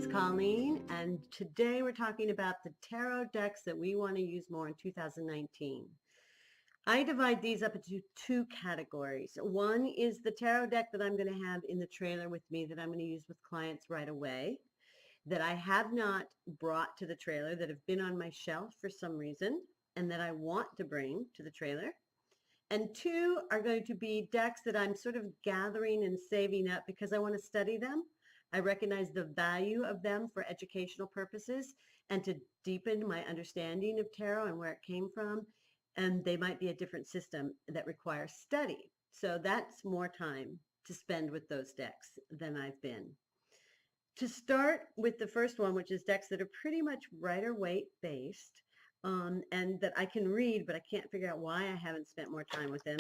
it's Colleen, and today we're talking about the tarot decks that we want to use more in 2019. I divide these up into two categories. One is the tarot deck that I'm going to have in the trailer with me that I'm going to use with clients right away, that I have not brought to the trailer, that have been on my shelf for some reason, and that I want to bring to the trailer. And two are going to be decks that I'm sort of gathering and saving up because I want to study them. I recognize the value of them for educational purposes and to deepen my understanding of tarot and where it came from. And they might be a different system that requires study. So that's more time to spend with those decks than I've been. To start with the first one, which is decks that are pretty much Rider-Waite based, and that I can read, but I can't figure out why I haven't spent more time with them.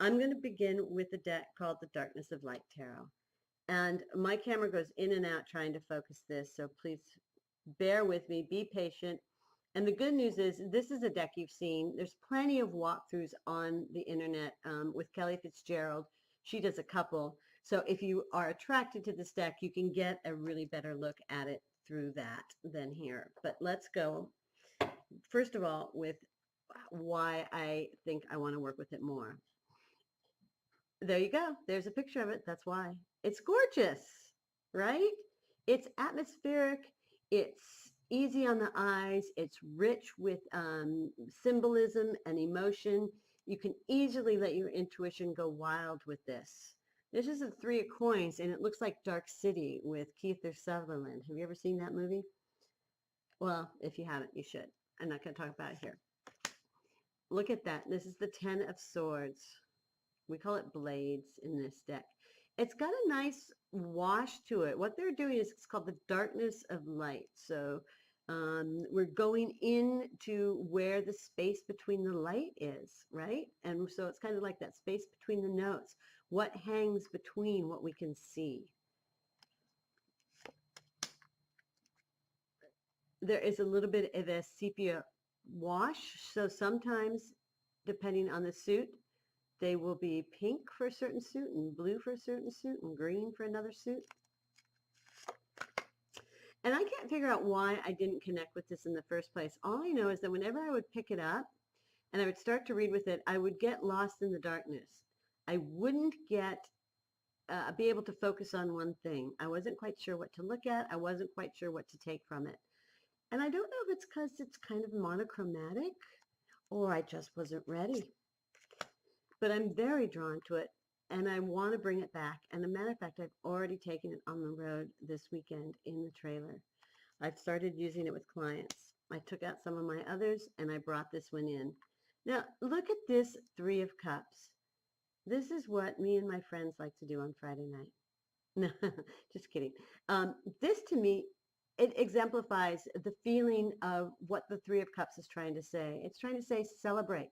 I'm going to begin with a deck called the Darkness of Light Tarot. And my camera goes in and out trying to focus this, so please bear with me, be patient. And the good news is this is a deck you've seen. There's plenty of walkthroughs on the internet with Kelly Fitzgerald. She does a couple. So if you are attracted to this deck, you can get a really better look at it through that than here. But let's go, first of all, with why I think I want to work with it more. There you go. There's a picture of it. That's why. It's gorgeous, right? It's atmospheric. It's easy on the eyes. It's rich with symbolism and emotion. You can easily let your intuition go wild with this. This is a 3 of coins, and it looks like Dark City with Kiefer Sutherland. Have you ever seen that movie? Well, if you haven't, you should. I'm not going to talk about it here. Look at that. This is the 10 of Swords. We call it blades in this deck. It's got a nice wash to it. What they're doing is it's called the darkness of light. So we're going into where the space between the light is, right? And so it's kind of like that space between the notes. What hangs between what we can see? There is a little bit of a sepia wash. So sometimes, depending on the suit, they will be pink for a certain suit and blue for a certain suit and green for another suit. And I can't figure out why I didn't connect with this in the first place. All I know is that whenever I would pick it up and I would start to read with it, I would get lost in the darkness. I wouldn't be able to focus on one thing. I wasn't quite sure what to look at. I wasn't quite sure what to take from it. And I don't know if it's because it's kind of monochromatic or I just wasn't ready. But I'm very drawn to it, and I want to bring it back. And as a matter of fact, I've already taken it on the road this weekend in the trailer. I've started using it with clients. I took out some of my others, and I brought this one in. Now, look at this 3 of Cups. This is what me and my friends like to do on Friday night. No, just kidding. This, to me, it exemplifies the feeling of what the 3 of Cups is trying to say. It's trying to say celebrate.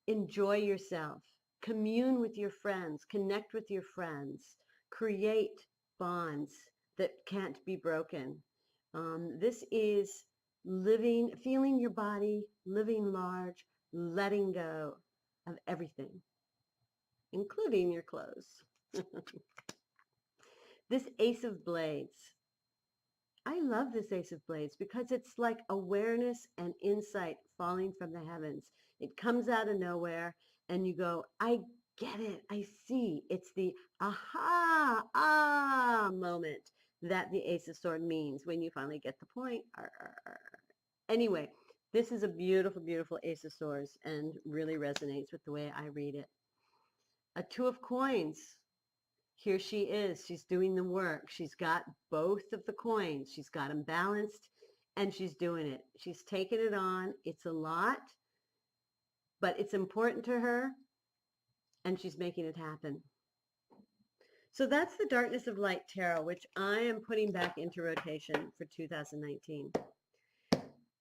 Enjoy yourself, commune with your friends, connect with your friends, create bonds that can't be broken. This is living, feeling your body, living large, letting go of everything, including your clothes. This Ace of Blades. I love this Ace of Blades because it's like awareness and insight falling from the heavens. It comes out of nowhere and you go, I get it. I see. It's the moment that the Ace of Swords means when you finally get the point. Anyway, this is a beautiful, beautiful Ace of Swords and really resonates with the way I read it. A 2 of Coins. Here she is. She's doing the work. She's got both of the coins. She's got them balanced, and she's doing it. She's taking it on. It's a lot, but it's important to her, and she's making it happen. So that's the Darkness of Light Tarot, which I am putting back into rotation for 2019.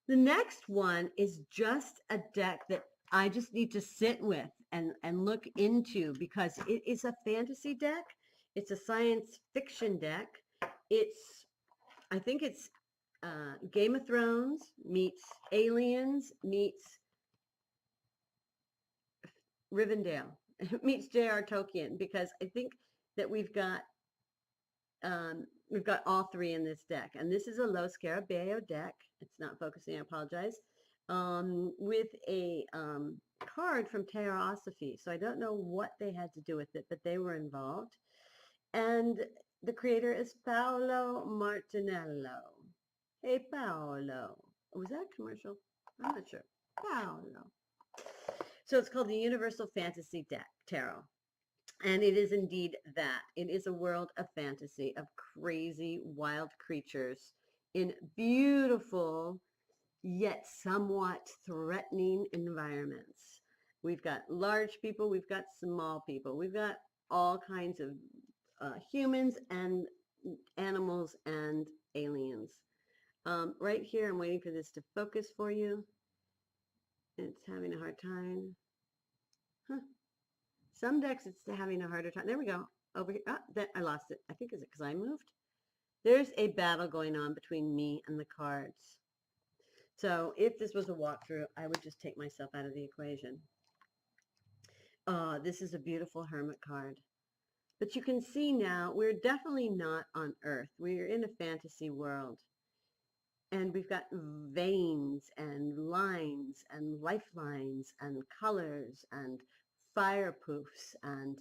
The next one is just a deck that I just need to sit with and look into because it is a fantasy deck. It's a science fiction deck. I think it's Game of Thrones meets Aliens meets Rivendell meets J.R. Tolkien, because I think that we've got We've got all three in this deck. And this is a Los Scarabeo deck. It's not focusing, I apologize. With a card from Terraosophy. So I don't know what they had to do with it, but they were involved. And the creator is Paolo Martinello. Hey, Paolo. Was that a commercial? I'm not sure. Paolo. So it's called the Universal Fantasy Deck Tarot. And it is indeed that. It is a world of fantasy, of crazy, wild creatures in beautiful, yet somewhat threatening environments. We've got large people, we've got small people, we've got all kinds of humans and animals and aliens. Right here, I'm waiting for this to focus for you. It's having a hard time. Huh. Some decks, it's having a harder time. There we go. Over here. Oh, I lost it. I think, is it because I moved? There's a battle going on between me and the cards. So if this was a walkthrough, I would just take myself out of the equation. This is a beautiful hermit card. But you can see now, we're definitely not on Earth. We're in a fantasy world. And we've got veins and lines and lifelines and colors and fireproofs and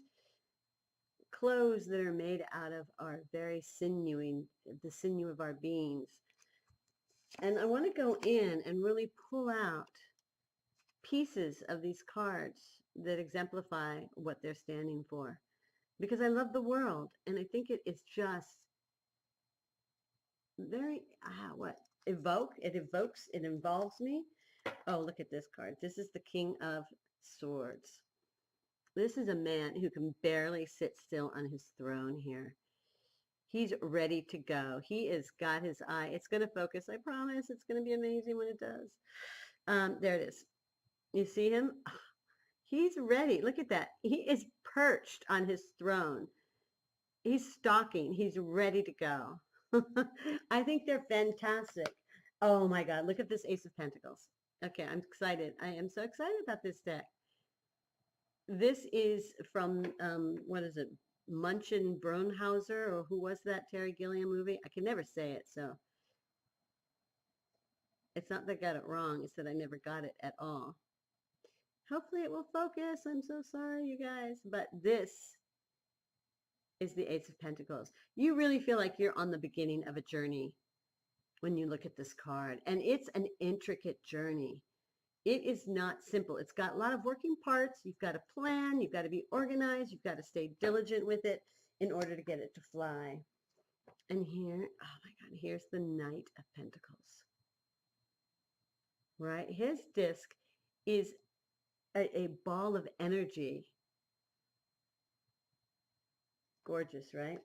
clothes that are made out of our very the sinew of our beings. And I want to go in and really pull out pieces of these cards that exemplify what they're standing for. Because I love the world, and I think it is just very, it involves me. Oh, look at this card. This is the King of Swords. This is a man who can barely sit still on his throne here. He's ready to go. He has got his eye. It's going to focus. I promise. It's going to be amazing when it does. There it is. You see him? He's ready. Look at that. He is perched on his throne. He's stalking. He's ready to go. I think they're fantastic. Oh my God. Look at this Ace of Pentacles. Okay, I'm excited. I am so excited about this deck. This is from, what is it? Munchin Brunhauser, or who was that Terry Gilliam movie? I can never say it, so. It's not that I got it wrong. It's that I never got it at all. Hopefully it will focus. I'm so sorry, you guys. But this is the Ace of Pentacles. You really feel like you're on the beginning of a journey when you look at this card. And it's an intricate journey. It is not simple. It's got a lot of working parts. You've got to plan. You've got to be organized. You've got to stay diligent with it in order to get it to fly. And here, oh my God, here's the Knight of Pentacles. Right? His disc is a ball of energy. Gorgeous, right?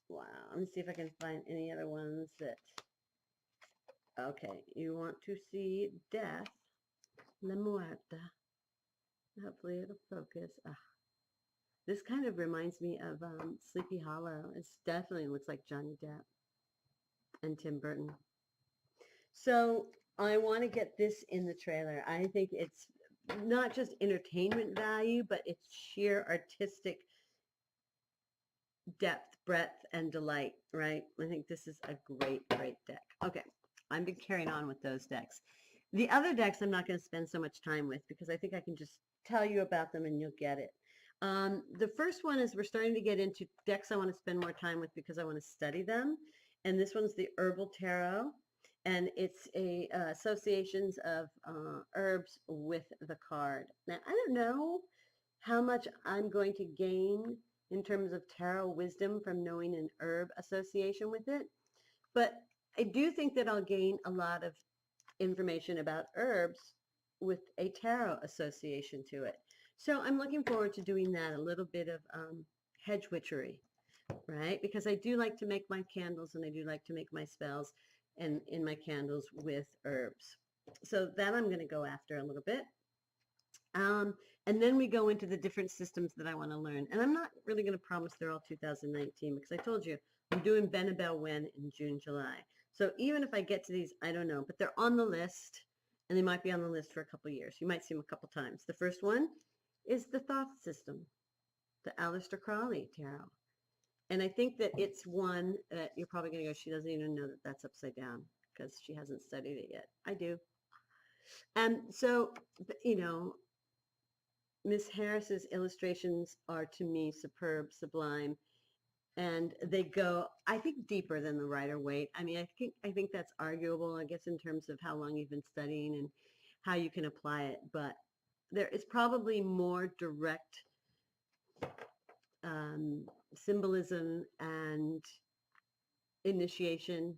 Wow. Let me see if I can find any other ones that... Okay, you want to see Death, La Muerta. Hopefully it'll focus. This kind of reminds me of Sleepy Hollow. It definitely looks like Johnny Depp and Tim Burton. So I want to get this in the trailer. I think it's not just entertainment value, but it's sheer artistic depth, breadth, and delight, right? I think this is a great, great deck. Okay. I've been carrying on with those decks. The other decks I'm not going to spend so much time with because I think I can just tell you about them and you'll get it. The first one is we're starting to get into decks I want to spend more time with because I want to study them. And this one's the Herbal Tarot. And it's a associations of herbs with the card. Now, I don't know how much I'm going to gain in terms of tarot wisdom from knowing an herb association with it. But I do think that I'll gain a lot of information about herbs with a tarot association to it. So I'm looking forward to doing that, a little bit of hedge witchery, right? Because I do like to make my candles and I do like to make my spells and in my candles with herbs. So that I'm going to go after a little bit. And then we go into the different systems that I want to learn. And I'm not really going to promise they're all 2019 because I told you I'm doing Benebell Wen in June, July. So even if I get to these, I don't know, but they're on the list and they might be on the list for a couple years. You might see them a couple times. The first one is the Thoth system, the Aleister Crowley Tarot. And I think that it's one that you're probably going to go, she doesn't even know that that's upside down because she hasn't studied it yet. I do. And so, you know, Miss Harris's illustrations are to me superb, sublime, and they go, I think, deeper than the Rider-Waite. I mean, I think that's arguable, I guess, in terms of how long you've been studying and how you can apply it, but there is probably more direct symbolism and initiation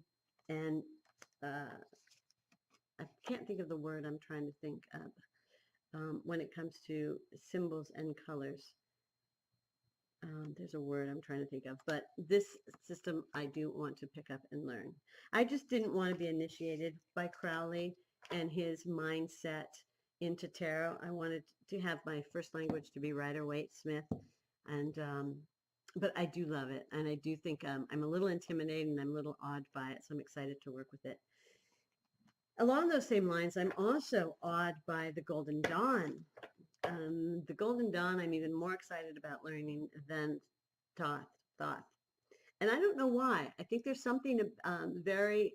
and I can't think of the word I'm trying to think of when it comes to symbols and colors. There's a word I'm trying to think of, but this system I do want to pick up and learn. I just didn't want to be initiated by Crowley and his mindset into tarot. I wanted to have my first language to be Rider-Waite Smith, and but I do love it, and I do think I'm a little intimidated and I'm a little awed by it, so I'm excited to work with it. Along those same lines, I'm also awed by the Golden Dawn. The Golden Dawn, I'm even more excited about learning than Thoth. And I don't know why. I think there's something very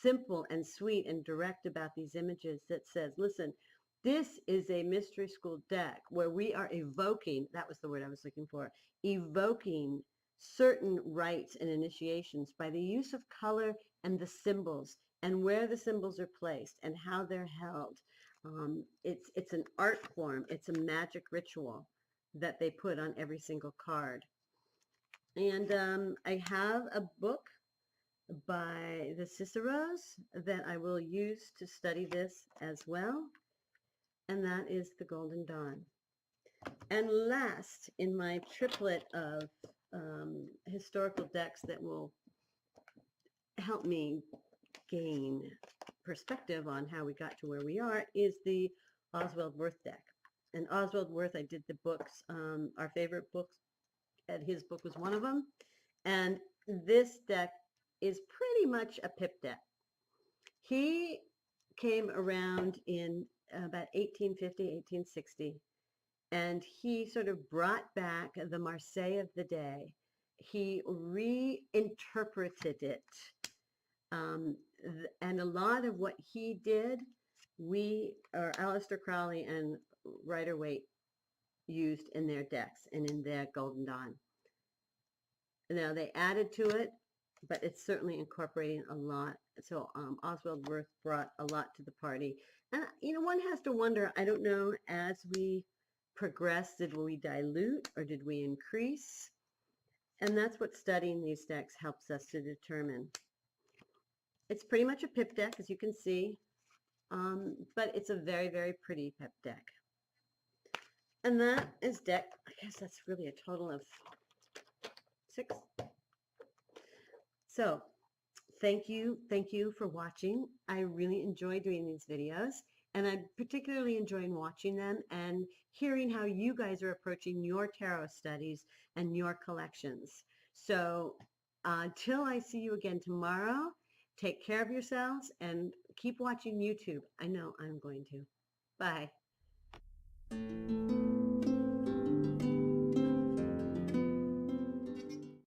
simple and sweet and direct about these images that says, listen, this is a mystery school deck where we are evoking, that was the word I was looking for, evoking certain rites and initiations by the use of color and the symbols and where the symbols are placed and how they're held. It's an art form. It's a magic ritual that they put on every single card. And I have a book by the Ciceros that I will use to study this as well. And that is the Golden Dawn. And last in my triplet of historical decks that will help me gain perspective on how we got to where we are is the Oswald Wirth deck. And Oswald Wirth, I did the books, our favorite books, and his book was one of them. And this deck is pretty much a pip deck. He came around in about 1850, 1860, and he sort of brought back the Marseille of the day. He reinterpreted it. And a lot of what he did, Aleister Crowley and Rider-Waite used in their decks and in their Golden Dawn. Now they added to it, but it's certainly incorporating a lot. So Oswald Wirth brought a lot to the party. And, you know, one has to wonder, I don't know, as we progress, did we dilute or did we increase? And that's what studying these decks helps us to determine. It's pretty much a pip deck, as you can see, but it's a very, very pretty pip deck. And that is deck, I guess that's really a total of 6. So thank you for watching. I really enjoy doing these videos, and I'm particularly enjoying watching them and hearing how you guys are approaching your tarot studies and your collections. So until I see you again tomorrow, take care of yourselves and keep watching YouTube. I know I'm going to. Bye.